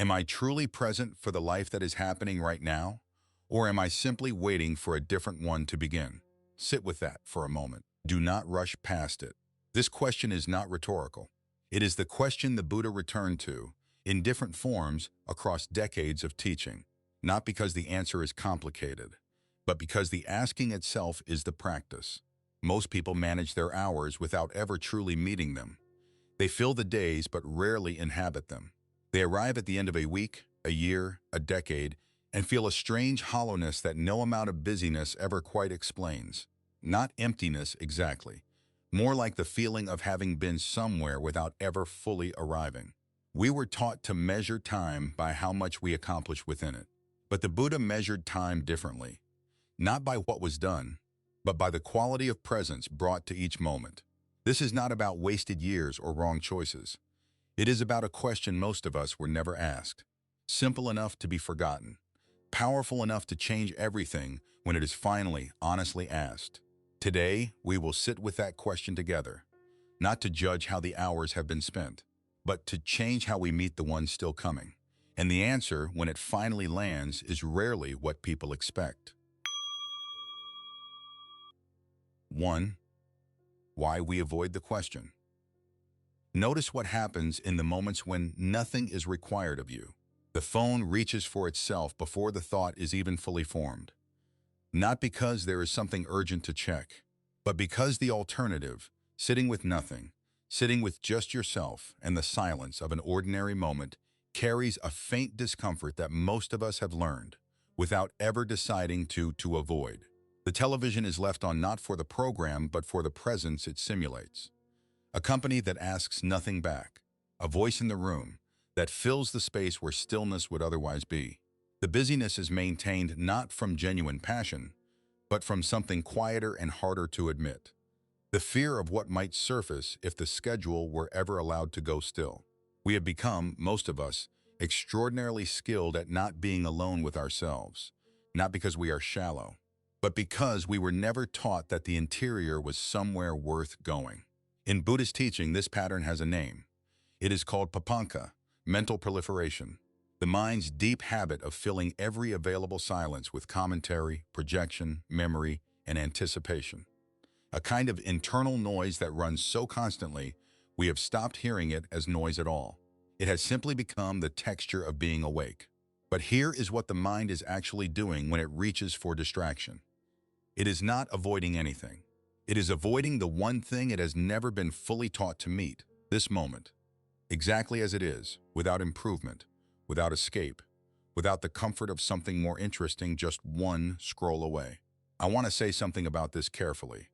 Am I truly present for the life that is happening right now? Or am I simply waiting for a different one to begin? Sit with that for a moment. Do not rush past it. This question is not rhetorical. It is the question the Buddha returned to, in different forms across decades of teaching, not because the answer is complicated, but because the asking itself is the practice. Most people manage their hours without ever truly meeting them. They fill the days but rarely inhabit them. They arrive at the end of a week, a year, a decade, and feel a strange hollowness that no amount of busyness ever quite explains. Not emptiness exactly, more like the feeling of having been somewhere without ever fully arriving. We were taught to measure time by how much we accomplish within it. But the Buddha measured time differently, not by what was done, but by the quality of presence brought to each moment. This is not about wasted years or wrong choices. It is about a question most of us were never asked, simple enough to be forgotten, powerful enough to change everything when it is finally honestly asked. Today, we will sit with that question together, not to judge how the hours have been spent, but to change how we meet the ones still coming. And the answer, when it finally lands, is rarely what people expect. 1. Why we avoid the question. Notice what happens in the moments when nothing is required of you. The phone reaches for itself before the thought is even fully formed. Not because there is something urgent to check, but because the alternative, sitting with nothing, sitting with just yourself and the silence of an ordinary moment, carries a faint discomfort that most of us have learned, without ever deciding to avoid. The television is left on not for the program, but for the presence it simulates. A company that asks nothing back, a voice in the room that fills the space where stillness would otherwise be. The busyness is maintained not from genuine passion, but from something quieter and harder to admit. The fear of what might surface if the schedule were ever allowed to go still. We have become, most of us, extraordinarily skilled at not being alone with ourselves, not because we are shallow, but because we were never taught that the interior was somewhere worth going. In Buddhist teaching, this pattern has a name. It is called Papañca, mental proliferation, the mind's deep habit of filling every available silence with commentary, projection, memory, and anticipation. A kind of internal noise that runs so constantly, we have stopped hearing it as noise at all. It has simply become the texture of being awake. But here is what the mind is actually doing when it reaches for distraction. It is not avoiding anything. It is avoiding the one thing it has never been fully taught to meet, this moment. Exactly as it is, without improvement, without escape, without the comfort of something more interesting just one scroll away. I want to say something about this carefully,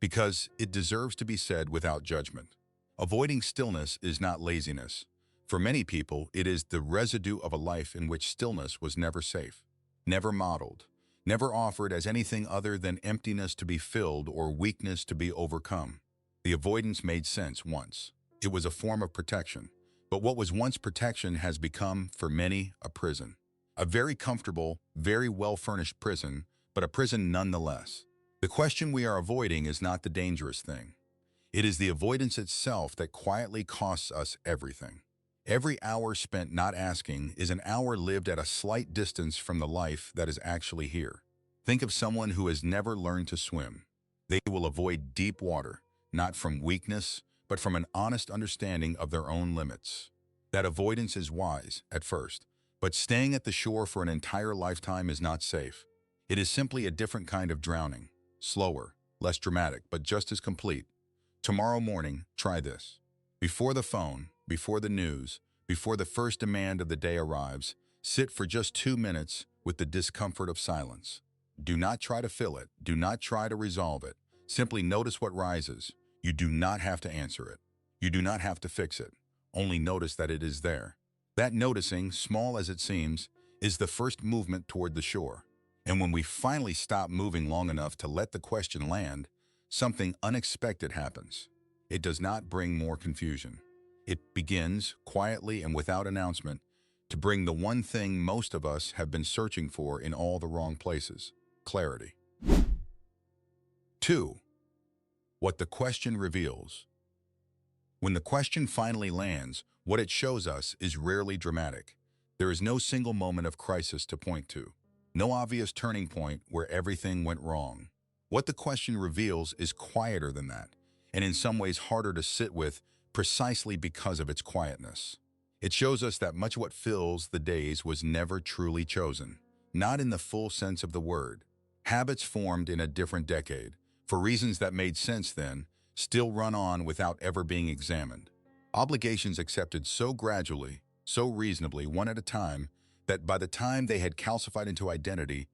because it deserves to be said without judgment. Avoiding stillness is not laziness. For many people, it is the residue of a life in which stillness was never safe, never modeled, never offered as anything other than emptiness to be filled or weakness to be overcome. The avoidance made sense once. It was a form of protection. But what was once protection has become, for many, a prison. A very comfortable, very well-furnished prison, but a prison nonetheless. The question we are avoiding is not the dangerous thing. It is the avoidance itself that quietly costs us everything. Every hour spent not asking is an hour lived at a slight distance from the life that is actually here. Think of someone who has never learned to swim. They will avoid deep water, not from weakness, but from an honest understanding of their own limits. That avoidance is wise, at first, but staying at the shore for an entire lifetime is not safe. It is simply a different kind of drowning, slower, less dramatic, but just as complete. Tomorrow morning, try this. Before the phone, before the news, before the first demand of the day arrives, sit for just 2 minutes with the discomfort of silence. Do not try to fill it. Do not try to resolve it. Simply notice what rises. You do not have to answer it. You do not have to fix it. Only notice that it is there. That noticing, small as it seems, is the first movement toward the shore. And when we finally stop moving long enough to let the question land, something unexpected happens. It does not bring more confusion. It begins, quietly and without announcement, to bring the one thing most of us have been searching for in all the wrong places: clarity. 2. What the question reveals. When the question finally lands, what it shows us is rarely dramatic. There is no single moment of crisis to point to, no obvious turning point where everything went wrong. What the question reveals is quieter than that, and in some ways harder to sit with precisely because of its quietness. It shows us that much what fills the days was never truly chosen, not in the full sense of the word. Habits formed in a different decade, for reasons that made sense then, still run on without ever being examined. Obligations accepted so gradually, so reasonably, one at a time, that by the time they had calcified into identity,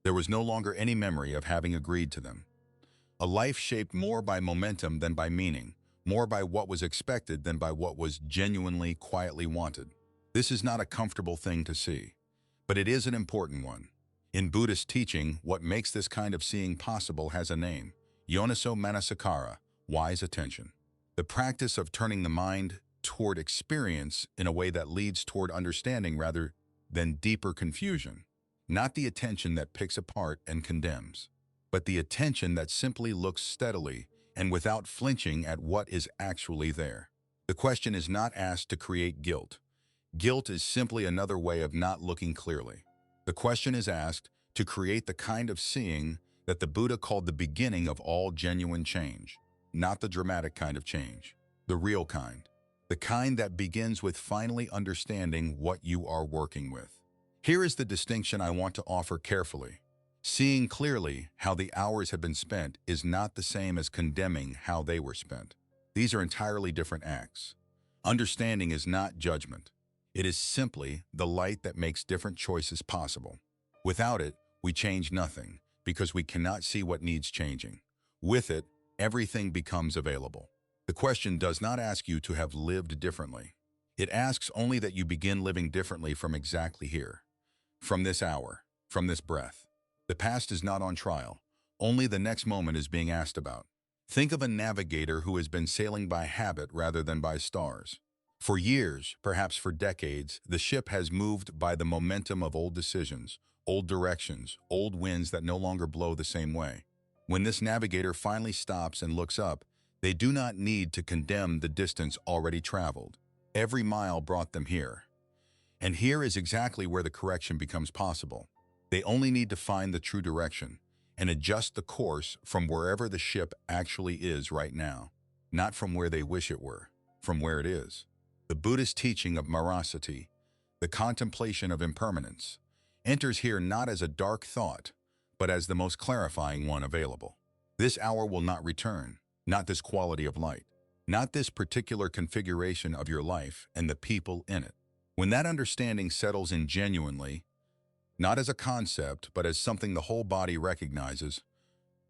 there was no longer any memory of having agreed to them. A life shaped more by momentum than by meaning, more by what was expected than by what was genuinely, quietly wanted. This is not a comfortable thing to see, but it is an important one. In Buddhist teaching, what makes this kind of seeing possible has a name: Yoniso manasikāra, wise attention. The practice of turning the mind toward experience in a way that leads toward understanding rather than deeper confusion. Not the attention that picks apart and condemns, but the attention that simply looks steadily and without flinching at what is actually there. The question is not asked to create guilt. Guilt is simply another way of not looking clearly. The question is asked to create the kind of seeing that the Buddha called the beginning of all genuine change. Not the dramatic kind of change, the real kind. The kind that begins with finally understanding what you are working with. Here is the distinction I want to offer carefully. Seeing clearly how the hours have been spent is not the same as condemning how they were spent. These are entirely different acts. Understanding is not judgment. It is simply the light that makes different choices possible. Without it, we change nothing, because we cannot see what needs changing. With it, everything becomes available. The question does not ask you to have lived differently. It asks only that you begin living differently from exactly here, from this hour, from this breath. The past is not on trial. Only the next moment is being asked about. Think of a navigator who has been sailing by habit rather than by stars. For years, perhaps for decades, the ship has moved by the momentum of old decisions, old directions, old winds that no longer blow the same way. When this navigator finally stops and looks up, they do not need to condemn the distance already traveled. Every mile brought them here. And here is exactly where the correction becomes possible. They only need to find the true direction and adjust the course from wherever the ship actually is right now, not from where they wish it were, from where it is. The Buddhist teaching of Maraṇassati, the contemplation of impermanence, enters here not as a dark thought, but as the most clarifying one available. This hour will not return, not this quality of light, not this particular configuration of your life and the people in it. When that understanding settles in genuinely, not as a concept, but as something the whole body recognizes,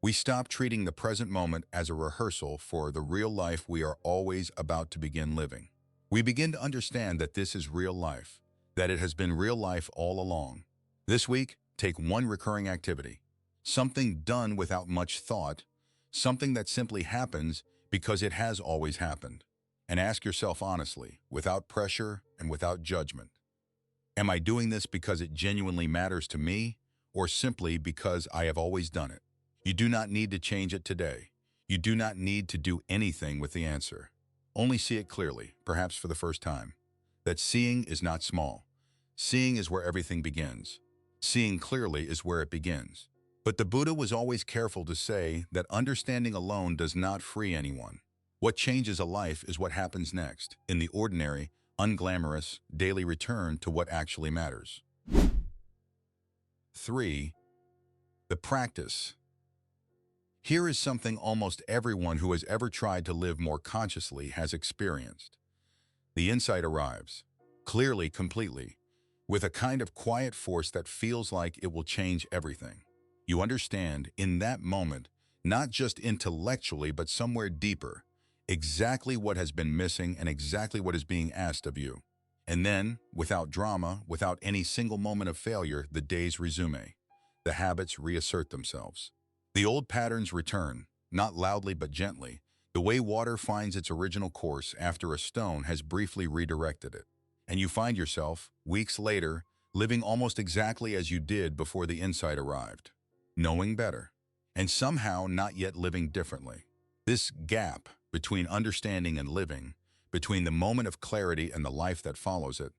we stop treating the present moment as a rehearsal for the real life we are always about to begin living. We begin to understand that this is real life, that it has been real life all along. This week, take one recurring activity, something done without much thought, something that simply happens because it has always happened, and ask yourself honestly, without pressure and without judgment, am I doing this because it genuinely matters to me, or simply because I have always done it? You do not need to change it today. You do not need to do anything with the answer. Only see it clearly, perhaps for the first time, that seeing is not small. Seeing is where everything begins. Seeing clearly is where it begins. But the Buddha was always careful to say that understanding alone does not free anyone. What changes a life is what happens next, in the ordinary, unglamorous, daily return to what actually matters. 3. The practice. Here is something almost everyone who has ever tried to live more consciously has experienced. The insight arrives, clearly, completely, with a kind of quiet force that feels like it will change everything. You understand, in that moment, not just intellectually but somewhere deeper, exactly what has been missing and exactly what is being asked of you. And then, without drama, without any single moment of failure, the days resume. The habits reassert themselves. The old patterns return, not loudly but gently, the way water finds its original course after a stone has briefly redirected it. And you find yourself, weeks later, living almost exactly as you did before the insight arrived. Knowing better, and somehow not yet living differently. This gap between understanding and living, between the moment of clarity and the life that follows it,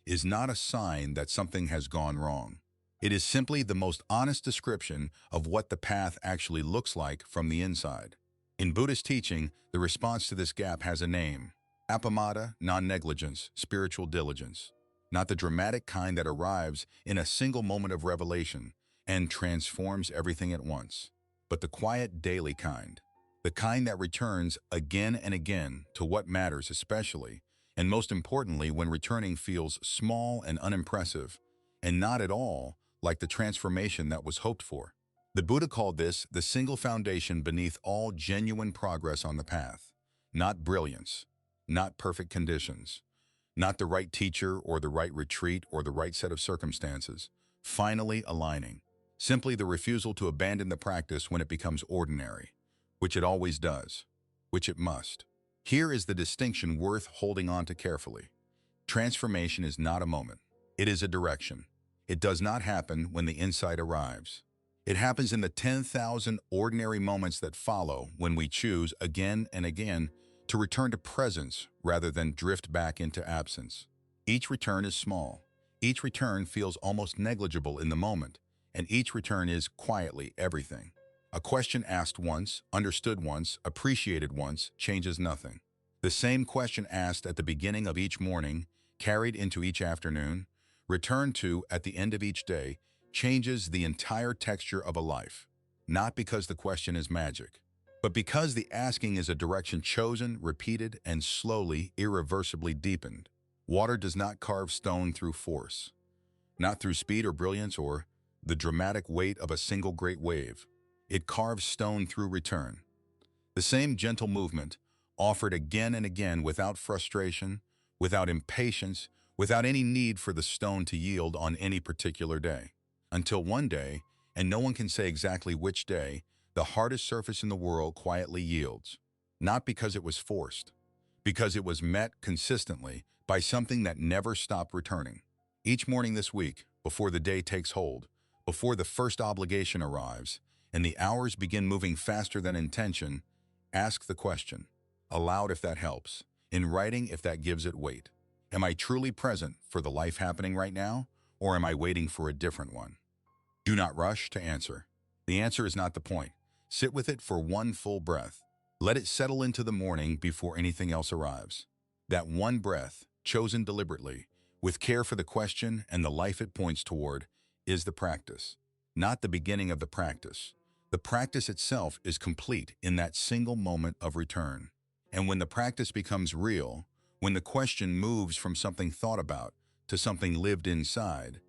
is not a sign that something has gone wrong. It is simply the most honest description of what the path actually looks like from the inside. In Buddhist teaching, the response to this gap has a name: Appamāda, non-negligence, spiritual diligence. Not the dramatic kind that arrives in a single moment of revelation and transforms everything at once, but the quiet daily kind. The kind that returns again and again to what matters, especially, and most importantly, when returning feels small and unimpressive, and not at all like the transformation that was hoped for. The Buddha called this the single foundation beneath all genuine progress on the path. Not brilliance, not perfect conditions, not the right teacher or the right retreat or the right set of circumstances, finally aligning. Simply the refusal to abandon the practice when it becomes ordinary, which it always does, which it must. Here is the distinction worth holding on to carefully. Transformation is not a moment. It is a direction. It does not happen when the insight arrives. It happens in the 10,000 ordinary moments that follow when we choose again and again to return to presence rather than drift back into absence. Each return is small. Each return feels almost negligible in the moment, and each return is quietly everything. A question asked once, understood once, appreciated once, changes nothing. The same question asked at the beginning of each morning, carried into each afternoon, returned to at the end of each day, changes the entire texture of a life. Not because the question is magic, but because the asking is a direction chosen, repeated, and slowly, irreversibly deepened. Water does not carve stone through force, not through speed or brilliance or the dramatic weight of a single great wave. It carves stone through return. The same gentle movement, offered again and again without frustration, without impatience, without any need for the stone to yield on any particular day. Until one day, and no one can say exactly which day, the hardest surface in the world quietly yields. Not because it was forced, because it was met consistently by something that never stopped returning. Each morning this week, before the day takes hold, before the first obligation arrives, and the hours begin moving faster than intention, ask the question, aloud if that helps, in writing if that gives it weight. Am I truly present for the life happening right now, or am I waiting for a different one? Do not rush to answer. The answer is not the point. Sit with it for one full breath. Let it settle into the morning before anything else arrives. That one breath, chosen deliberately, with care for the question and the life it points toward, is the practice, not the beginning of the practice. The practice itself is complete in that single moment of return. And when the practice becomes real, when the question moves from something thought about to something lived inside,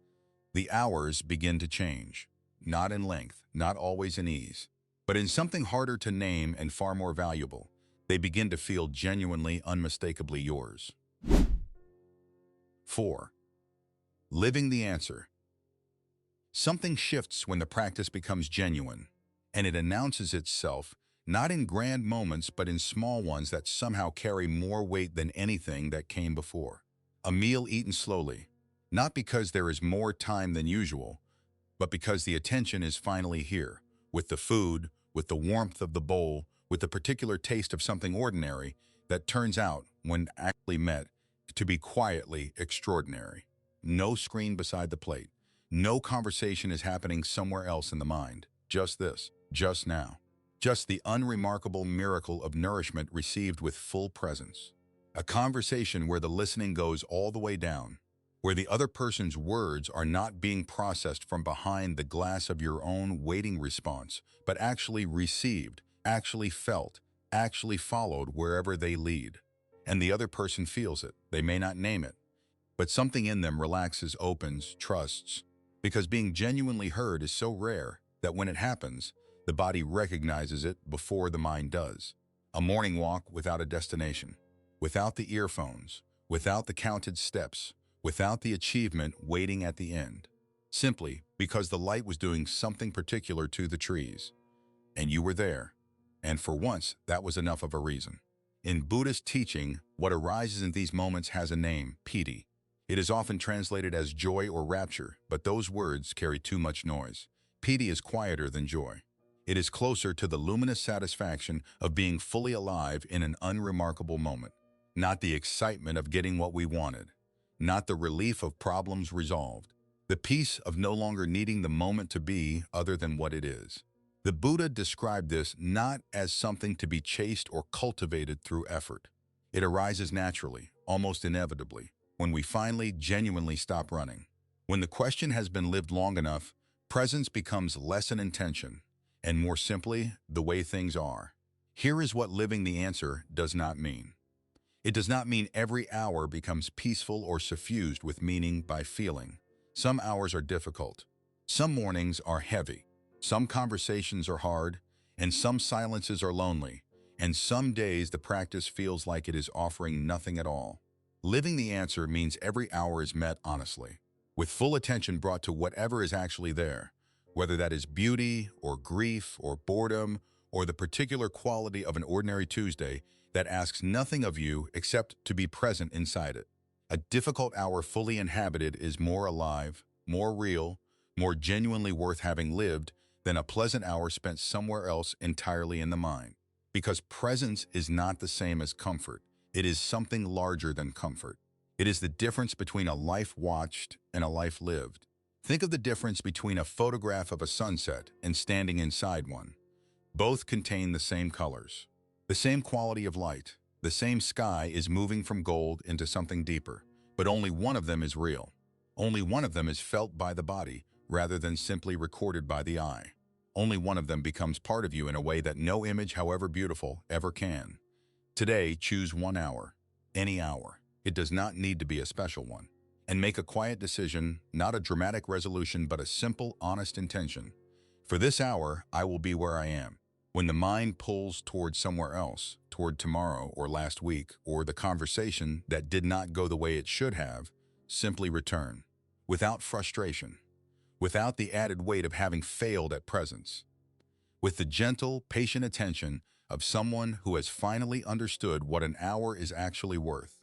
the hours begin to change, not in length, not always in ease, but in something harder to name and far more valuable. They begin to feel genuinely, unmistakably yours. 4. Living the answer. Something shifts when the practice becomes genuine, and it announces itself not in grand moments but in small ones that somehow carry more weight than anything that came before. A meal eaten slowly, not because there is more time than usual, but because the attention is finally here, with the food, with the warmth of the bowl, with the particular taste of something ordinary that turns out, when actually met, to be quietly extraordinary. No screen beside the plate. No conversation is happening somewhere else in the mind. Just this, just now. Just the unremarkable miracle of nourishment received with full presence. A conversation where the listening goes all the way down, where the other person's words are not being processed from behind the glass of your own waiting response, but actually received, actually felt, actually followed wherever they lead. And the other person feels it. They may not name it, but something in them relaxes, opens, trusts, because being genuinely heard is so rare that when it happens, the body recognizes it before the mind does. A morning walk without a destination, without the earphones, without the counted steps, without the achievement waiting at the end. Simply because the light was doing something particular to the trees. And you were there. And for once, that was enough of a reason. In Buddhist teaching, what arises in these moments has a name, piti. It is often translated as joy or rapture, but those words carry too much noise. Piti is quieter than joy. It is closer to the luminous satisfaction of being fully alive in an unremarkable moment. Not the excitement of getting what we wanted. not the relief of problems resolved. The peace of no longer needing the moment to be other than what it is. The Buddha described this not as something to be chased or cultivated through effort. It arises naturally, almost inevitably, when we finally genuinely stop running. When the question has been lived long enough, presence becomes less an intention, and more simply, the way things are. Here is what living the answer does not mean. It does not mean every hour becomes peaceful or suffused with meaning by feeling. Some hours are difficult. Some mornings are heavy. Some conversations are hard, and some silences are lonely, and some days the practice feels like it is offering nothing at all. Living the answer means every hour is met honestly, with full attention brought to whatever is actually there, whether that is beauty or grief or boredom or the particular quality of an ordinary Tuesday that asks nothing of you except to be present inside it. A difficult hour fully inhabited is more alive, more real, more genuinely worth having lived than a pleasant hour spent somewhere else entirely in the mind. Because presence is not the same as comfort. It is something larger than comfort. It is the difference between a life watched and a life lived. Think of the difference between a photograph of a sunset and standing inside one. Both contain the same colors, the same quality of light. The same sky is moving from gold into something deeper, but only one of them is real. Only one of them is felt by the body rather than simply recorded by the eye. Only one of them becomes part of you in a way that no image, however beautiful, ever can. Today, choose 1 hour, any hour. It does not need to be a special one. And make a quiet decision, not a dramatic resolution, but a simple, honest intention. For this hour, I will be where I am. When the mind pulls toward somewhere else, toward tomorrow or last week, or the conversation that did not go the way it should have, simply return. Without frustration. Without the added weight of having failed at presence. With the gentle, patient attention of someone who has finally understood what an hour is actually worth.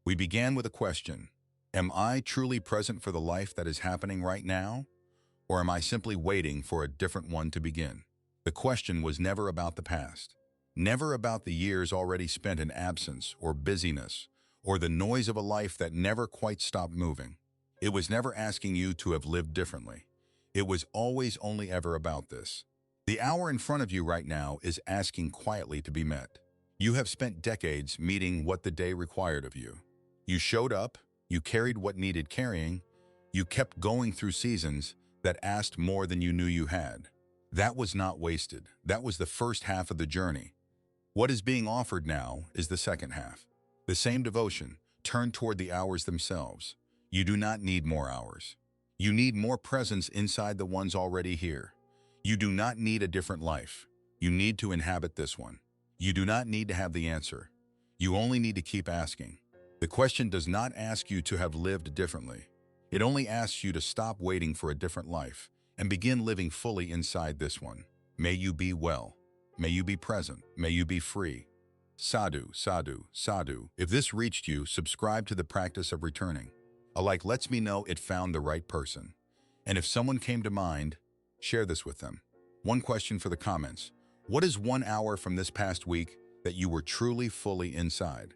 We began with a question. Am I truly present for the life that is happening right now? Or am I simply waiting for a different one to begin? The question was never about the past, never about the years already spent in absence or busyness, or the noise of a life that never quite stopped moving. It was never asking you to have lived differently. It was always only ever about this. The hour in front of you right now is asking quietly to be met. You have spent decades meeting what the day required of you. You showed up, you carried what needed carrying, you kept going through seasons that asked more than you knew you had. That was not wasted. That was the first half of the journey. What is being offered now is the second half. The same devotion, turned toward the hours themselves. You do not need more hours. You need more presence inside the ones already here. You do not need a different life. You need to inhabit this one. You do not need to have the answer. You only need to keep asking. The question does not ask you to have lived differently. It only asks you to stop waiting for a different life and begin living fully inside this one. May you be well. May you be present. May you be free. Sadhu, sadhu, sadhu. If this reached you, subscribe to the practice of returning. A like lets me know it found the right person. And if someone came to mind, share this with them. One question for the comments. What is 1 hour from this past week that you were truly fully inside?